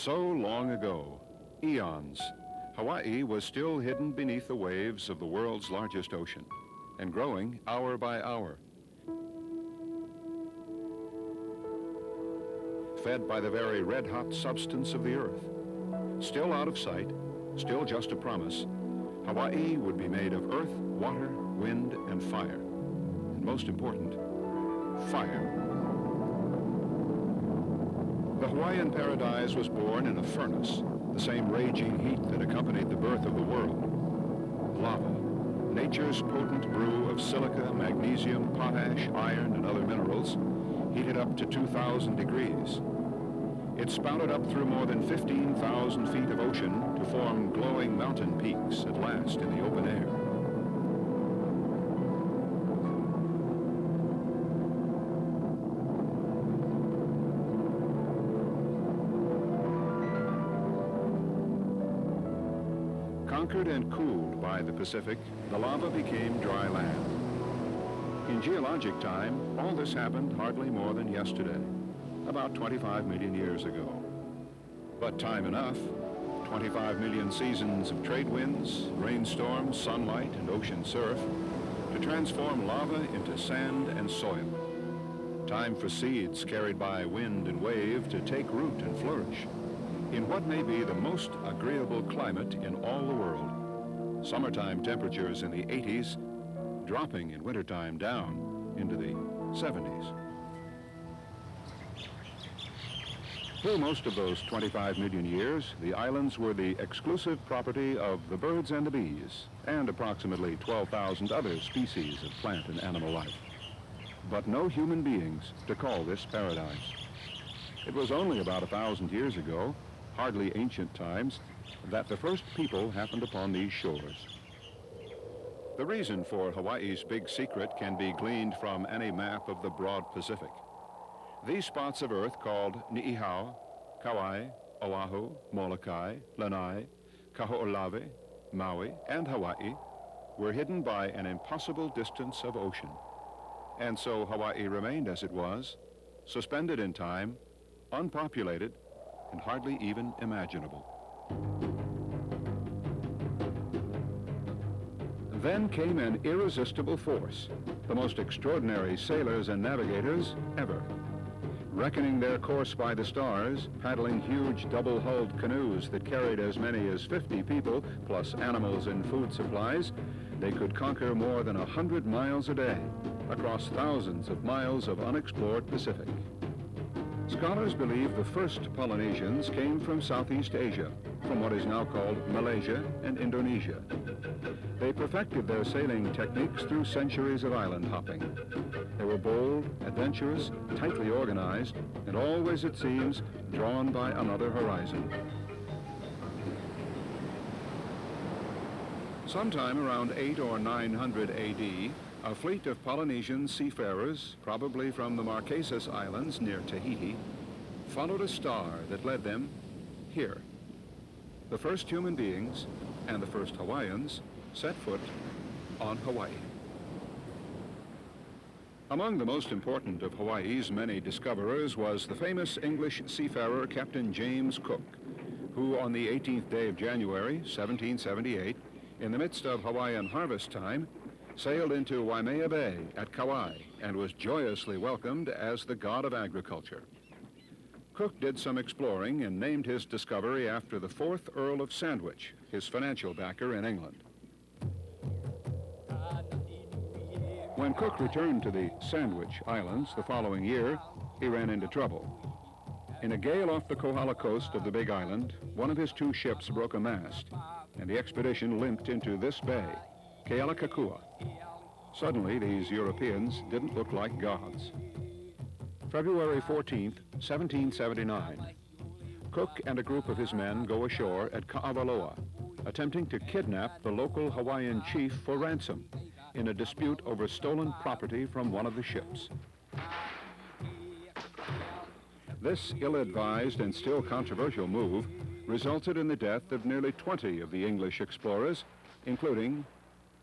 So long ago, eons, Hawaii was still hidden beneath the waves of the world's largest ocean and growing hour by hour. Fed by the very red-hot substance of the earth. Still out of sight, still just a promise, Hawaii would be made of earth, water, wind, and fire. And most important, fire. The Hawaiian paradise was born in a furnace, the same raging heat that accompanied the birth of the world. Lava, nature's potent brew of silica, magnesium, potash, iron, and other minerals, heated up to 2,000 degrees. It spouted up through more than 15,000 feet of ocean to form glowing mountain peaks at last in the open air. Conquered and cooled by the Pacific, the lava became dry land. In geologic time, all this happened hardly more than yesterday, about 25 million years ago. But time enough, 25 million seasons of trade winds, rainstorms, sunlight, and ocean surf, to transform lava into sand and soil. Time for seeds carried by wind and wave to take root and flourish in what may be the most agreeable climate in all the world. Summertime temperatures in the 80s, dropping in wintertime down into the 70s. For most of those 25 million years, the islands were the exclusive property of the birds and the bees, and approximately 12,000 other species of plant and animal life. But no human beings to call this paradise. It was only about 1,000 years ago, hardly ancient times, that the first people happened upon these shores. The reason for Hawaii's big secret can be gleaned from any map of the broad Pacific. These spots of earth called Ni'ihau, Kauai, Oahu, Molokai, Lanai, Kaho'olawe, Maui, and Hawaii were hidden by an impossible distance of ocean. And so Hawaii remained as it was, suspended in time, unpopulated, and hardly even imaginable. Then came an irresistible force, the most extraordinary sailors and navigators ever. Reckoning their course by the stars, paddling huge double-hulled canoes that carried as many as 50 people, plus animals and food supplies, they could conquer more than 100 miles a day across thousands of miles of unexplored Pacific. Scholars believe the first Polynesians came from Southeast Asia, from what is now called Malaysia and Indonesia. They perfected their sailing techniques through centuries of island hopping. They were bold, adventurous, tightly organized, and always, it seems, drawn by another horizon. Sometime around 800 or 900 AD, a fleet of Polynesian seafarers, probably from the Marquesas Islands near Tahiti, followed a star that led them here. The first human beings and the first Hawaiians set foot on Hawaii. Among the most important of Hawaii's many discoverers was the famous English seafarer Captain James Cook, who on the 18th day of January, 1778, in the midst of Hawaiian harvest time, sailed into Waimea Bay at Kauai and was joyously welcomed as the god of agriculture. Cook did some exploring and named his discovery after the 4th Earl of Sandwich, his financial backer in England. When Cook returned to the Sandwich Islands the following year, he ran into trouble. In a gale off the Kohala coast of the Big Island, one of his two ships broke a mast, and the expedition limped into this bay, Kealakekua. Suddenly, these Europeans didn't look like gods. February 14th, 1779, Cook and a group of his men go ashore at Ka'awaloa, attempting to kidnap the local Hawaiian chief for ransom in a dispute over stolen property from one of the ships. This ill-advised and still controversial move resulted in the death of nearly 20 of the English explorers, including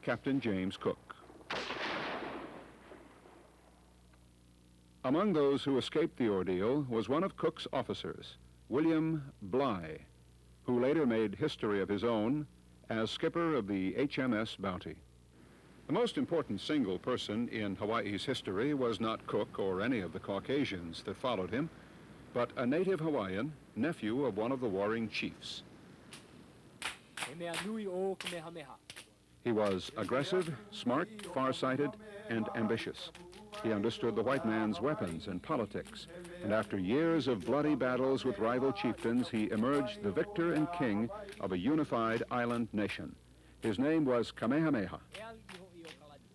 Captain James Cook. Among those who escaped the ordeal was one of Cook's officers, William Bligh, who later made history of his own as skipper of the HMS Bounty. The most important single person in Hawaii's history was not Cook or any of the Caucasians that followed him, but a native Hawaiian, nephew of one of the warring chiefs. He was aggressive, smart, far-sighted, and ambitious. He understood the white man's weapons and politics, and after years of bloody battles with rival chieftains, he emerged the victor and king of a unified island nation. His name was Kamehameha.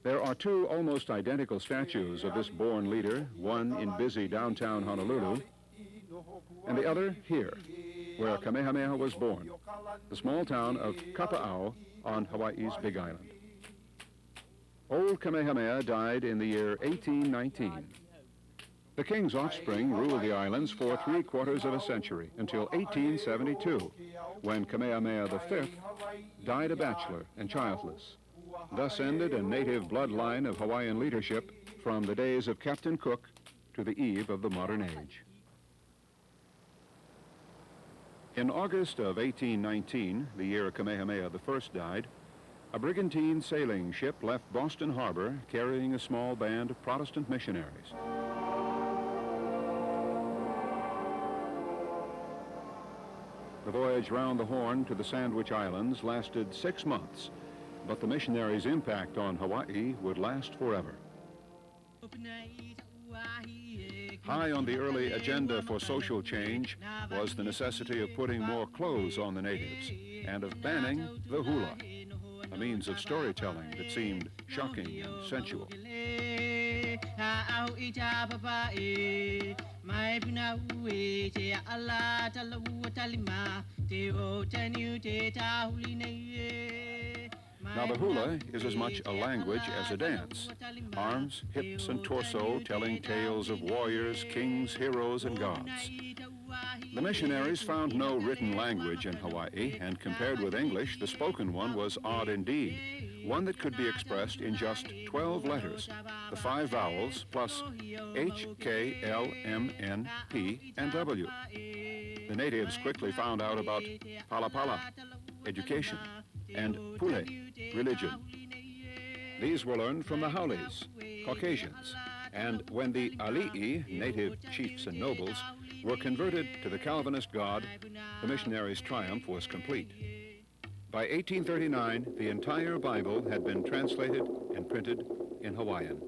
There are two almost identical statues of this born leader, one in busy downtown Honolulu, and the other here, where Kamehameha was born, the small town of Kapa'au on Hawaii's Big Island. Old Kamehameha died in the year 1819. The king's offspring ruled the islands for 3/4 of a century until 1872, when Kamehameha V died a bachelor and childless. Thus ended a native bloodline of Hawaiian leadership from the days of Captain Cook to the eve of the modern age. In August of 1819, the year Kamehameha I died, a brigantine sailing ship left Boston Harbor carrying a small band of Protestant missionaries. The voyage round the Horn to the Sandwich Islands lasted 6 months, but the missionaries' impact on Hawaii would last forever. High on the early agenda for social change was the necessity of putting more clothes on the natives and of banning the hula, a means of storytelling that seemed shocking and sensual. Now the hula is as much a language as a dance. Arms, hips, and torso telling tales of warriors, kings, heroes, and gods. The missionaries found no written language in Hawaii, and compared with English, the spoken one was odd indeed. One that could be expressed in just 12 letters, the 5 vowels plus H, K, L, M, N, P, and W. The natives quickly found out about palapala, education, and pule, religion. These were learned from the Haules, Caucasians, and when the ali'i, native chiefs and nobles, were converted to the Calvinist God, the missionaries' triumph was complete. By 1839, the entire Bible had been translated and printed in Hawaiian.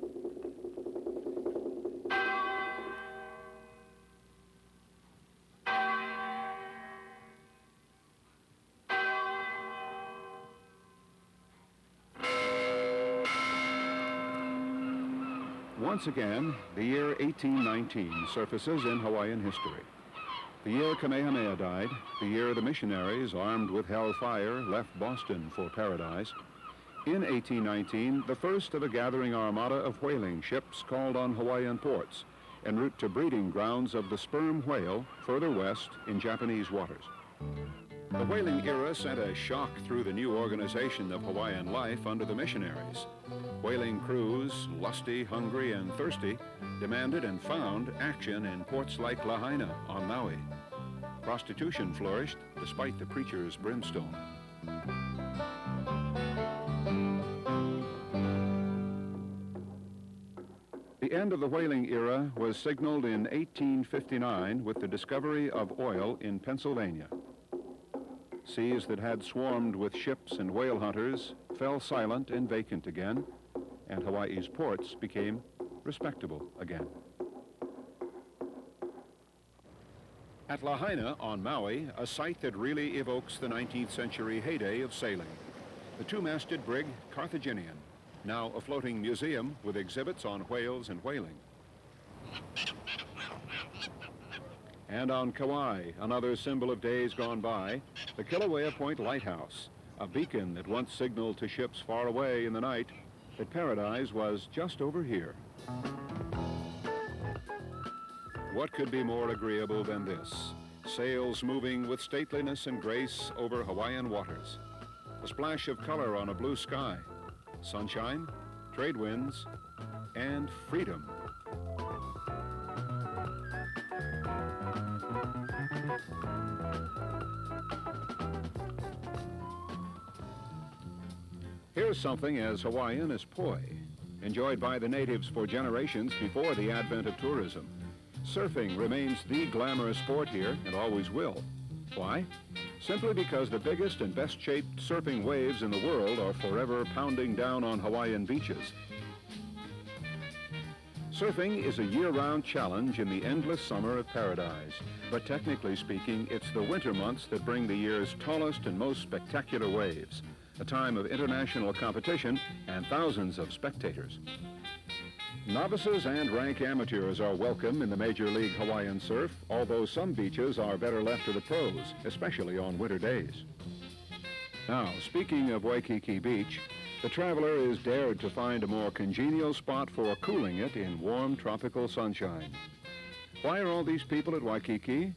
Once again, the year 1819 surfaces in Hawaiian history. The year Kamehameha died, the year the missionaries, armed with hellfire, left Boston for paradise. In 1819, the first of a gathering armada of whaling ships called on Hawaiian ports, en route to breeding grounds of the sperm whale further west in Japanese waters. The whaling era sent a shock through the new organization of Hawaiian life under the missionaries. Whaling crews, lusty, hungry, and thirsty, demanded and found action in ports like Lahaina on Maui. Prostitution flourished despite the preacher's brimstone. The end of the whaling era was signaled in 1859 with the discovery of oil in Pennsylvania. Seas that had swarmed with ships and whale hunters fell silent and vacant again, and Hawaii's ports became respectable again. At Lahaina on Maui, a site that really evokes the 19th century heyday of sailing. The two-masted brig Carthaginian, now a floating museum with exhibits on whales and whaling. And on Kauai, another symbol of days gone by, the Kilauea Point Lighthouse, a beacon that once signaled to ships far away in the night that paradise was just over here. What could be more agreeable than this? Sails moving with stateliness and grace over Hawaiian waters. A splash of color on a blue sky. Sunshine, trade winds, and freedom. Here's something as Hawaiian as poi, enjoyed by the natives for generations before the advent of tourism. Surfing remains the glamorous sport here and always will. Why? Simply because the biggest and best-shaped surfing waves in the world are forever pounding down on Hawaiian beaches. Surfing is a year-round challenge in the endless summer of paradise. But technically speaking, it's the winter months that bring the year's tallest and most spectacular waves, a time of international competition and thousands of spectators. Novices and rank amateurs are welcome in the Major League Hawaiian surf, although some beaches are better left to the pros, especially on winter days. Now, speaking of Waikiki Beach, the traveler is dared to find a more congenial spot for cooling it in warm tropical sunshine. Why are all these people at Waikiki?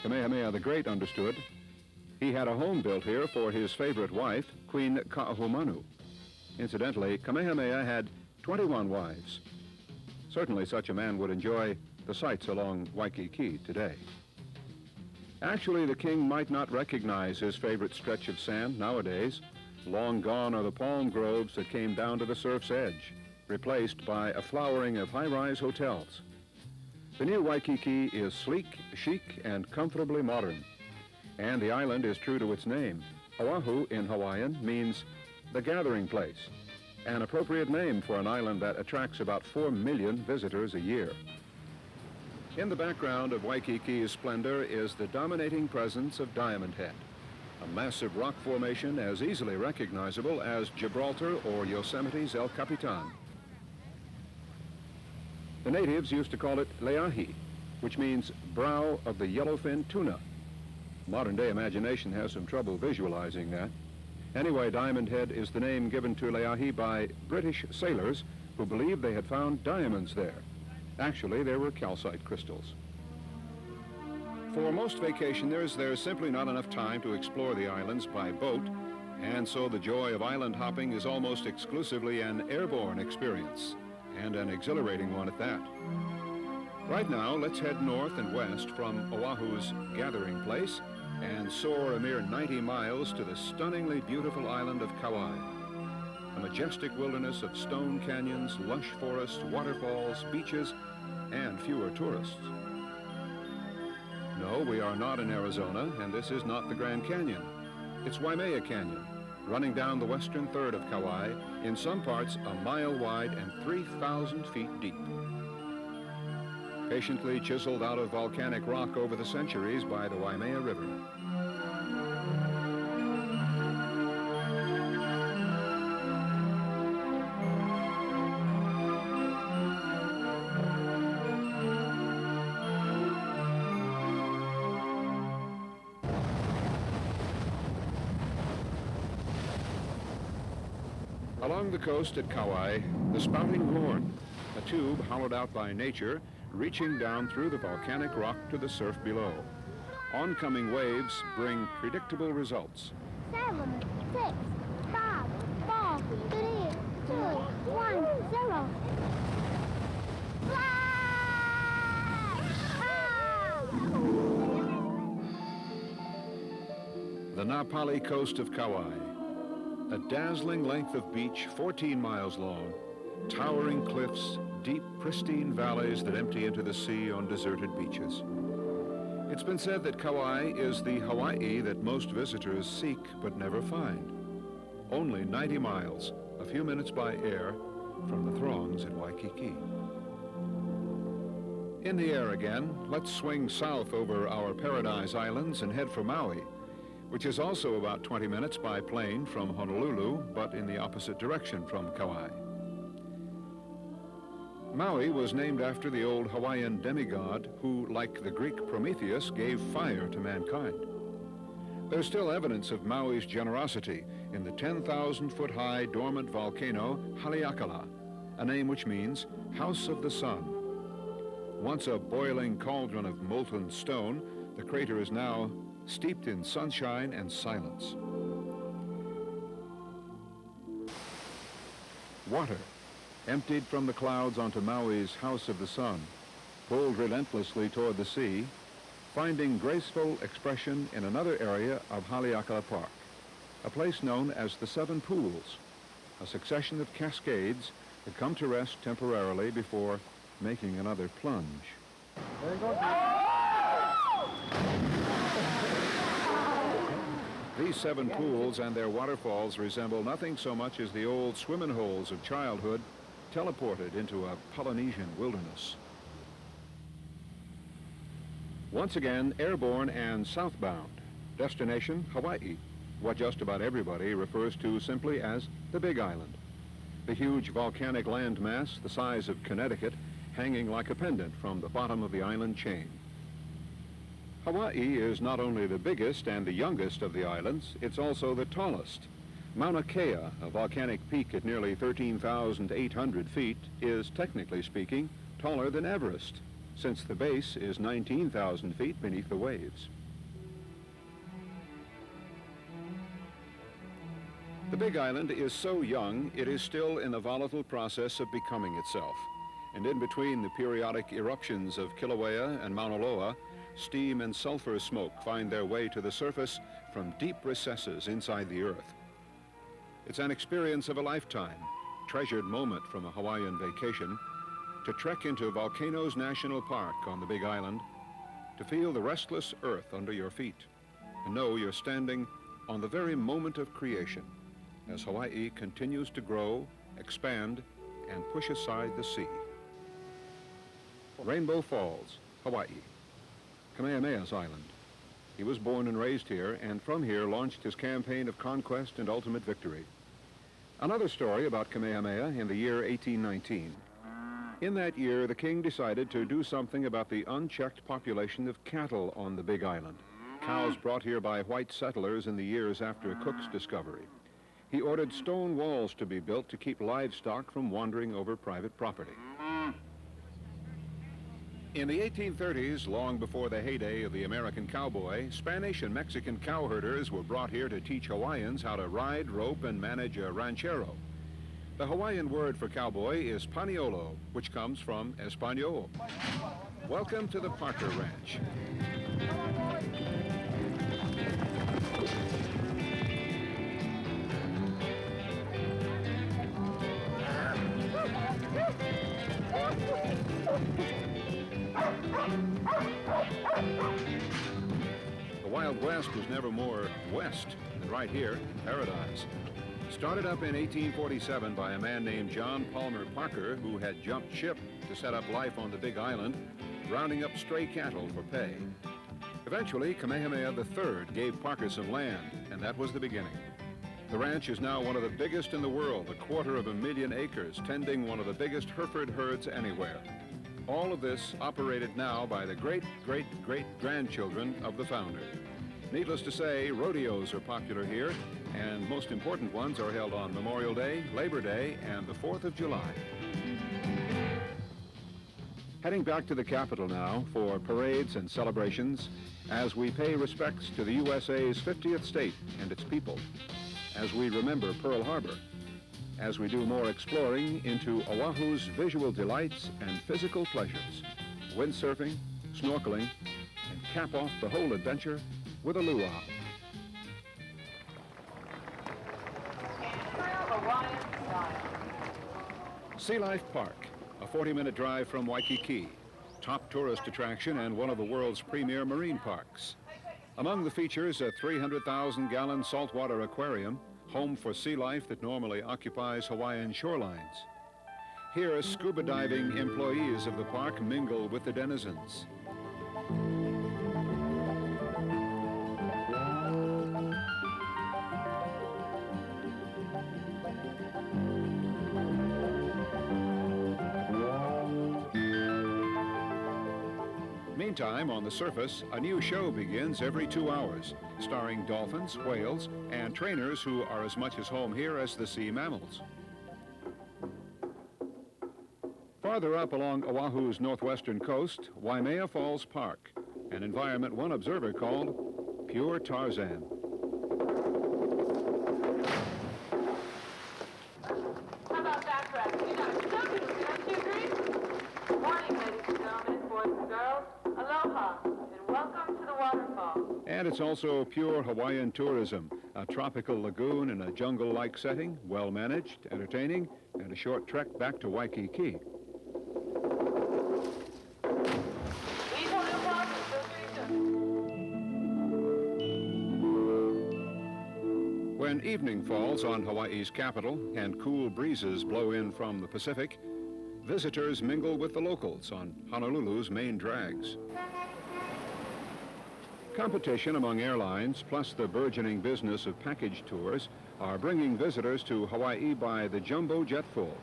Kamehameha the Great understood. He had a home built here for his favorite wife, Queen Ka'ahumanu. Incidentally, Kamehameha had 21 wives. Certainly such a man would enjoy the sights along Waikiki today. Actually, the king might not recognize his favorite stretch of sand nowadays. Long gone are the palm groves that came down to the surf's edge, replaced by a flowering of high-rise hotels. The new Waikiki is sleek, chic, and comfortably modern. And the island is true to its name. Oahu in Hawaiian means the gathering place, an appropriate name for an island that attracts about 4 million visitors a year. In the background of Waikiki's splendor is the dominating presence of Diamond Head, a massive rock formation as easily recognizable as Gibraltar or Yosemite's El Capitan. The natives used to call it Leahi, which means brow of the yellowfin tuna. Modern-day imagination has some trouble visualizing that. Anyway, Diamond Head is the name given to Leahi by British sailors who believed they had found diamonds there. Actually, there were calcite crystals. For most vacationers, there's simply not enough time to explore the islands by boat, and so the joy of island hopping is almost exclusively an airborne experience, and an exhilarating one at that. Right now, let's head north and west from Oahu's gathering place and soar a mere 90 miles to the stunningly beautiful island of Kauai, a majestic wilderness of stone canyons, lush forests, waterfalls, beaches, and fewer tourists. No, we are not in Arizona, and this is not the Grand Canyon. It's Waimea Canyon, running down the western third of Kauai, in some parts a mile wide and 3,000 feet deep. Patiently chiseled out of volcanic rock over the centuries by the Waimea River. Along the coast at Kauai, the Spouting horn, a tube hollowed out by nature, reaching down through the volcanic rock to the surf below. Oncoming waves bring predictable results. 7, 6, 5, 4, 3, 2, 1, 0. The Na Pali Coast of Kauai, a dazzling length of beach 14 miles long, towering cliffs, deep, pristine valleys that empty into the sea on deserted beaches. It's been said that Kauai is the Hawaii that most visitors seek but never find. Only 90 miles, a few minutes by air, from the throngs at Waikiki. In the air again, let's swing south over our Paradise Islands and head for Maui, which is also about 20 minutes by plane from Honolulu, but in the opposite direction from Kauai. Maui was named after the old Hawaiian demigod who, like the Greek Prometheus, gave fire to mankind. There's still evidence of Maui's generosity in the 10,000-foot-high dormant volcano Halekala, a name which means House of the Sun. Once a boiling cauldron of molten stone, the crater is now steeped in sunshine and silence. Water, emptied from the clouds onto Maui's House of the Sun, pulled relentlessly toward the sea, finding graceful expression in another area of Halekala Park, a place known as the Seven Pools, a succession of cascades that come to rest temporarily before making another plunge. These seven pools and their waterfalls resemble nothing so much as the old swimming holes of childhood teleported into a Polynesian wilderness. Once again, airborne and southbound. Destination, Hawaii, what just about everybody refers to simply as the Big Island. The huge volcanic landmass, the size of Connecticut, hanging like a pendant from the bottom of the island chain. Hawaii is not only the biggest and the youngest of the islands, it's also the tallest. Mauna Kea, a volcanic peak at nearly 13,800 feet, is, technically speaking, taller than Everest, since the base is 19,000 feet beneath the waves. The Big Island is so young, it is still in the volatile process of becoming itself. And in between the periodic eruptions of Kilauea and Mauna Loa, steam and sulfur smoke find their way to the surface from deep recesses inside the earth. It's an experience of a lifetime, treasured moment from a Hawaiian vacation, to trek into Volcanoes National Park on the Big Island, to feel the restless earth under your feet, and know you're standing on the very moment of creation as Hawaii continues to grow, expand, and push aside the sea. Rainbow Falls, Hawaii, Kamehameha's island. He was born and raised here, and from here launched his campaign of conquest and ultimate victory. Another story about Kamehameha in the year 1819. In that year, the king decided to do something about the unchecked population of cattle on the Big Island, cows brought here by white settlers in the years after Cook's discovery. He ordered stone walls to be built to keep livestock from wandering over private property. In the 1830s, long before the heyday of the American cowboy, Spanish and Mexican cowherders were brought here to teach Hawaiians how to ride, rope, and manage a ranchero. The Hawaiian word for cowboy is paniolo, which comes from Espanol. Welcome to the Parker Ranch. The Wild West was never more west than right here in Paradise. Started up in 1847 by a man named John Palmer Parker, who had jumped ship to set up life on the Big Island, rounding up stray cattle for pay. Eventually, Kamehameha III gave Parker some land, and that was the beginning. The ranch is now one of the biggest in the world, 250,000 acres, tending one of the biggest Hereford herds anywhere. All of this operated now by the great-great-great-grandchildren of the founder. Needless to say, rodeos are popular here, and most important ones are held on Memorial Day, Labor Day, and the 4th of July. Heading back to the capital now for parades and celebrations as we pay respects to the USA's 50th state and its people, as we remember Pearl Harbor, as we do more exploring into Oahu's visual delights and physical pleasures, windsurfing, snorkeling, and cap off the whole adventure with a luau. Sea Life Park, a 40-minute drive from Waikiki, top tourist attraction and one of the world's premier marine parks. Among the features, a 300,000-gallon saltwater aquarium, home for sea life that normally occupies Hawaiian shorelines. Here, scuba diving employees of the park mingle with the denizens. Meantime, on the surface, a new show begins every 2 hours, starring dolphins, whales, and trainers who are as much as home here as the sea mammals. Farther up along Oahu's northwestern coast, Waimea Falls Park, an environment one observer called pure Tarzan. How about that, Brad? You got a show to do, don't you agree? Good morning, ladies and gentlemen, boys and girls. Aloha, and welcome waterfall. And it's also pure Hawaiian tourism, a tropical lagoon in a jungle-like setting, well-managed, entertaining, and a short trek back to Waikiki. When evening falls on Hawaii's capital and cool breezes blow in from the Pacific, visitors mingle with the locals on Honolulu's main drags. Competition among airlines, plus the burgeoning business of package tours, are bringing visitors to Hawaii by the jumbo jetful.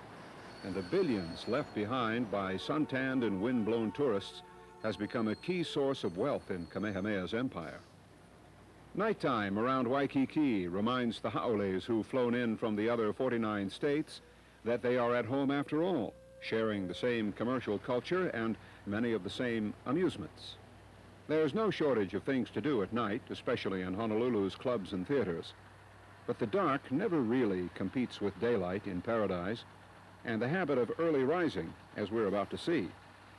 And the billions left behind by suntanned and wind-blown tourists has become a key source of wealth in Kamehameha's empire. Nighttime around Waikiki reminds the haoles who've flown in from the other 49 states that they are at home after all, sharing the same commercial culture and many of the same amusements. There's no shortage of things to do at night, especially in Honolulu's clubs and theaters. But the dark never really competes with daylight in paradise, and the habit of early rising, as we're about to see,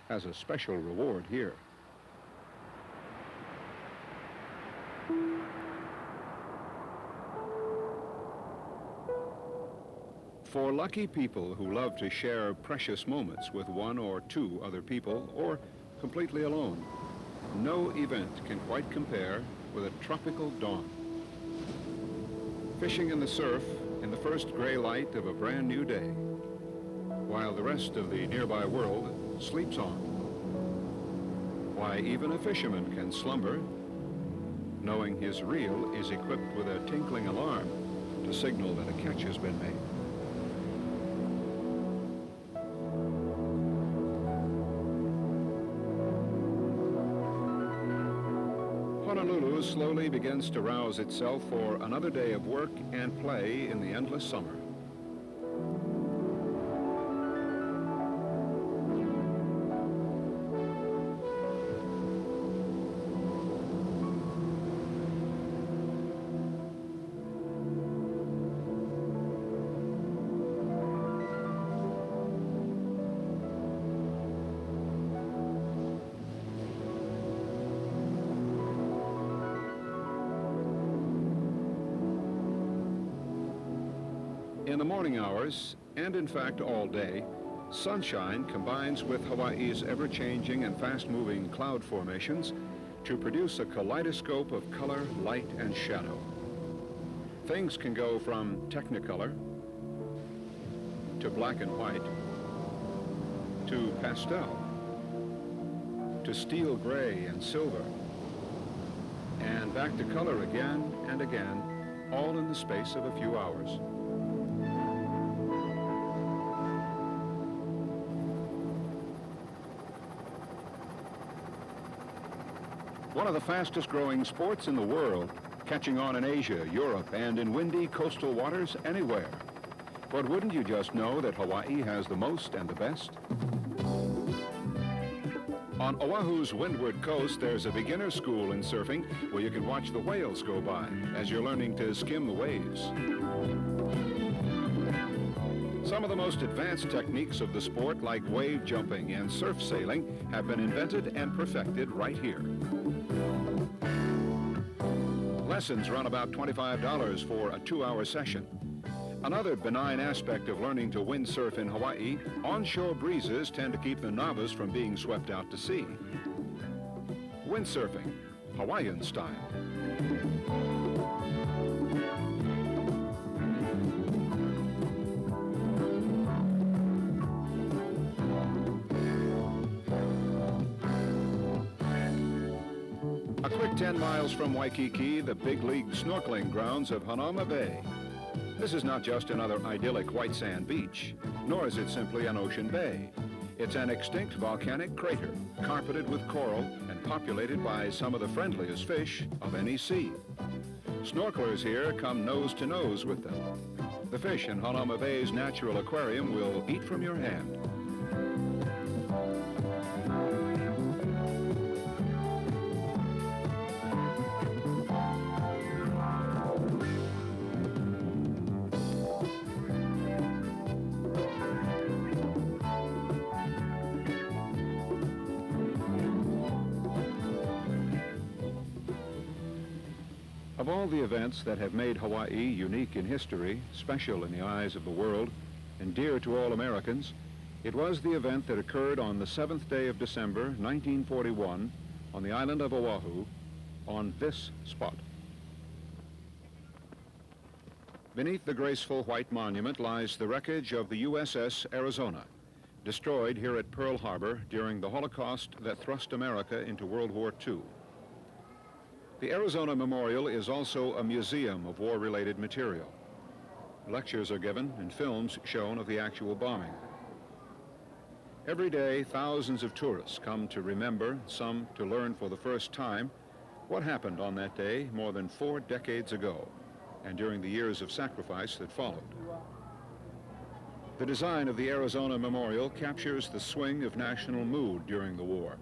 has a special reward here. For lucky people who love to share precious moments with one or two other people, or completely alone, no event can quite compare with a tropical dawn. Fishing in the surf in the first gray light of a brand new day, while the rest of the nearby world sleeps on. Why, even a fisherman can slumber, knowing his reel is equipped with a tinkling alarm to signal that a catch has been made. Honolulu slowly begins to rouse itself for another day of work and play in the endless summer. In the morning hours, and in fact all day, sunshine combines with Hawaii's ever-changing and fast-moving cloud formations to produce a kaleidoscope of color, light, and shadow. Things can go from Technicolor to black and white to pastel to steel gray and silver and back to color again and again, all in the space of a few hours. One of the fastest growing sports in the world, catching on in Asia, Europe, and in windy coastal waters anywhere. But wouldn't you just know that Hawaii has the most and the best? On Oahu's windward coast, there's a beginner school in surfing where you can watch the whales go by as you're learning to skim the waves. Some of the most advanced techniques of the sport, like wave jumping and surf sailing, have been invented and perfected right here. Lessons run about $25 for a 2-hour session. Another benign aspect of learning to windsurf in Hawaii, onshore breezes tend to keep the novice from being swept out to sea. Windsurfing, Hawaiian style. A quick 10 miles from Waikiki, the big league snorkeling grounds of Hana Bay. This is not just another idyllic white sand beach, nor is it simply an ocean bay. It's an extinct volcanic crater, carpeted with coral and populated by some of the friendliest fish of any sea. Snorkelers here come nose to nose with them. The fish in Hana Bay's natural aquarium will eat from your hand. Of all the events that have made Hawaii unique in history, special in the eyes of the world, and dear to all Americans, it was the event that occurred on the 7th day of December, 1941, on the island of Oahu, on this spot. Beneath the graceful white monument lies the wreckage of the USS Arizona, destroyed here at Pearl Harbor during the Holocaust that thrust America into World War II. The Arizona Memorial is also a museum of war-related material. Lectures are given and films shown of the actual bombing. Every day, thousands of tourists come to remember, some to learn for the first time, what happened on that day more than 4 decades ago, and during the years of sacrifice that followed. The design of the Arizona Memorial captures the swing of national mood during the war.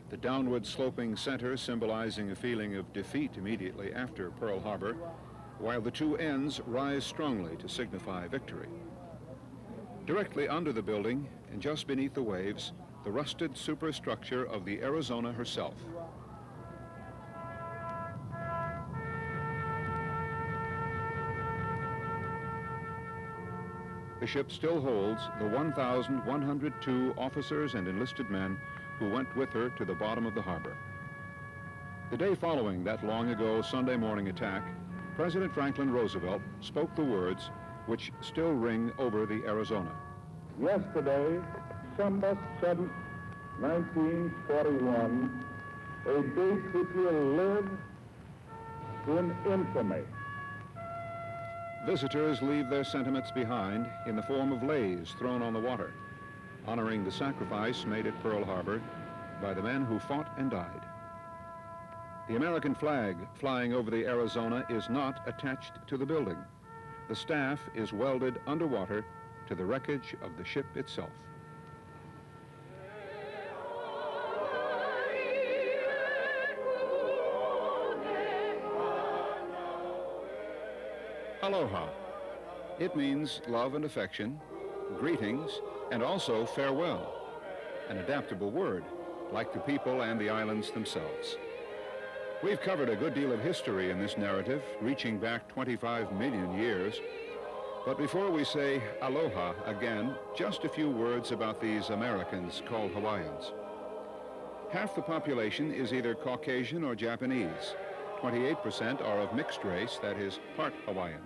The downward sloping center symbolizing a feeling of defeat immediately after Pearl Harbor, while the two ends rise strongly to signify victory. Directly under the building and just beneath the waves, the rusted superstructure of the Arizona herself. The ship still holds the 1,102 officers and enlisted men who went with her to the bottom of the harbor. The day following that long ago Sunday morning attack, President Franklin Roosevelt spoke the words which still ring over the Arizona. Yesterday, December 7th, 1941, a date which will live in infamy. Visitors leave their sentiments behind in the form of leis thrown on the water, honoring the sacrifice made at Pearl Harbor by the men who fought and died. The American flag flying over the Arizona is not attached to the building. The staff is welded underwater to the wreckage of the ship itself. Aloha. It means love and affection, greetings, and also farewell. An adaptable word, like the people and the islands themselves. We've covered a good deal of history in this narrative, reaching back 25 million years. But before we say aloha again, just a few words about these Americans called Hawaiians. Half the population is either Caucasian or Japanese. 28% are of mixed race, that is, part Hawaiian.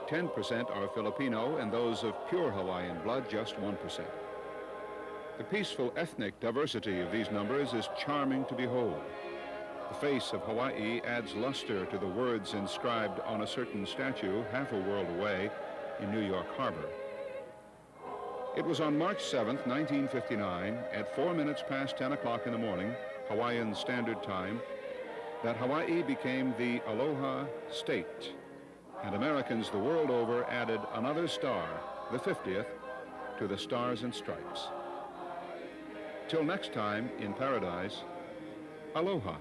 10% are Filipino, and those of pure Hawaiian blood, just 1%. The peaceful ethnic diversity of these numbers is charming to behold. The face of Hawaii adds luster to the words inscribed on a certain statue half a world away in New York Harbor. It was on March 7th, 1959, at 4 minutes past 10 o'clock in the morning, Hawaiian Standard Time, that Hawaii became the Aloha State, and Americans the world over added another star, the 50th, to the Stars and Stripes. Till next time in paradise, aloha.